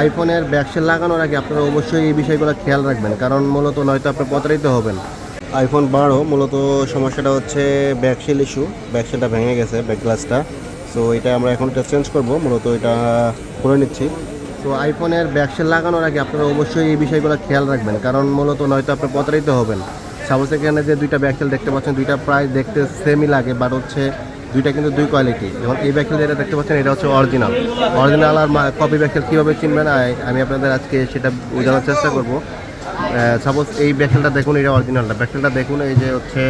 আইফোনের ব্যাকসেল লাগানোর আগে আপনারা অবশ্যই এই বিষয়গুলো খেয়াল রাখবেন, কারণ মূলত নয়তো আপনি প্রতারিত হবেন। আইফোন 12 মূলত সমস্যাটা হচ্ছে ব্যাকসেল ইস্যু, ব্যাকসেলটা ভেঙে গেছে, ব্যাক গ্লাসটা। সো এটা আমরা এখন এটা চেঞ্জ করব, মূলত এটা করে নিচ্ছি। তো আইফোনের ব্যাকসেল লাগানোর আগে আপনারা অবশ্যই এই বিষয়গুলো খেয়াল রাখবেন, কারণ মূলত নয়তো আপনি প্রতারিত হবেন। সাপোজ এখানে যে দুইটা ব্যাকসেল দেখতে পাচ্ছেন, দুইটা প্রায় দেখতে সেমই লাগে, বাট হচ্ছে দুইটা কিন্তু দুই কোয়ালিটি। যেমন এই ব্যাকসেল যেটা দেখতে পাচ্ছেন এটা হচ্ছে অরিজিনাল। অরিজিনাল আর কপি ব্যাকসেল কীভাবে চিনবেন আমি আপনাদের আজকে সেটা বোঝানোর চেষ্টা করব। সাপোজ এই ব্যাকসেলটা দেখুন, এটা অরিজিনালটা। ব্যাকসেলটা দেখুন, এই যে হচ্ছে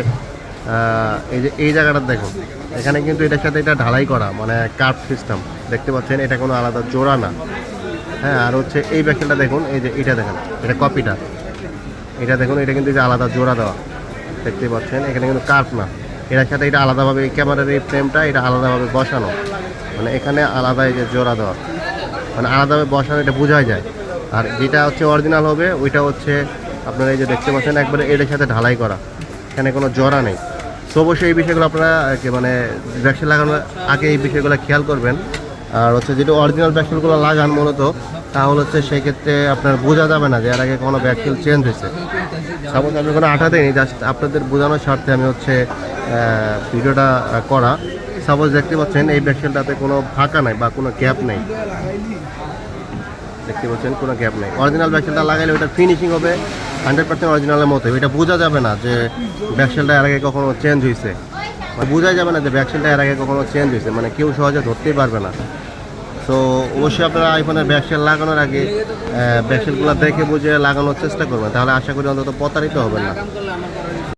এই যে এই জায়গাটা দেখুন, এখানে কিন্তু এটার সাথে এটা ঢালাই করা, মানে কার্ভ সিস্টেম দেখতে পাচ্ছেন, এটা কোনো আলাদা জোড়া না। হ্যাঁ, আর হচ্ছে এই ব্যাকসেলটা দেখুন, এই যে এটা দেখেন, এটা কপিটা, এটা দেখুন, এটা কিন্তু আলাদা জোড়া দেওয়া দেখতে পাচ্ছেন, এখানে কিন্তু কার্ভ না। এটার সাথে এটা আলাদাভাবে এই ক্যামেরার এই ফ্রেমটা এটা আলাদাভাবে বসানো, মানে এখানে আলাদা এই যে জোড়া দেওয়া, মানে আলাদাভাবে বসানো, এটা বোঝাই যায়। আর যেটা হচ্ছে অরিজিনাল হবে ওইটা হচ্ছে আপনারা এই যে দেখতে পাচ্ছেন একবারে এটার সাথে ঢালাই করা, এখানে কোনো জোড়া নেই। সো অবশ্যই এই বিষয়গুলো আপনারা মানে ব্যাকসেল লাগানোর আগে এই বিষয়গুলো খেয়াল করবেন। আর হচ্ছে যেটা অরিজিনাল ব্যাকসেলগুলো লাগান মূলত, তাহলে হচ্ছে সেই ক্ষেত্রে আপনার বোঝা যাবে না যে এর আগে কোনো ব্যাকসেল চেঞ্জ হয়েছে। সাপোজ আমি কোনো আঠা দিইনি, জাস্ট আপনাদের বোঝানোর স্বার্থে আমি হচ্ছে ভিডিওটা করা। সাপোজ দেখতে পাচ্ছেন এই ব্যাকসেলটাতে কোনো ফাঁকা নাই বা কোনো গ্যাপ নেই, দেখতে পাচ্ছেন কোনো গ্যাপ নেই। অরিজিনাল ব্যাকসেলটা লাগাইলে ওইটা ফিনিশিং হবে 100% অরিজিনালের মতো। এটা বোঝা যাবে না যে ব্যাকসেলটা এর আগে কখনো চেঞ্জ হয়েছে, বোঝা যাবে না যে ব্যাকসেলটা এর আগে কখনো চেঞ্জ হয়েছে, মানে কেউ সহজে ধরতেই পারবে না। তো অবশ্যই আপনারা আইফোনের ব্যাকসেল লাগানোর আগে ব্যাকসেলগুলো দেখে বুঝে লাগানোর চেষ্টা করবেন, তাহলে আশা করি অন্তত প্রতারিত হবেন না।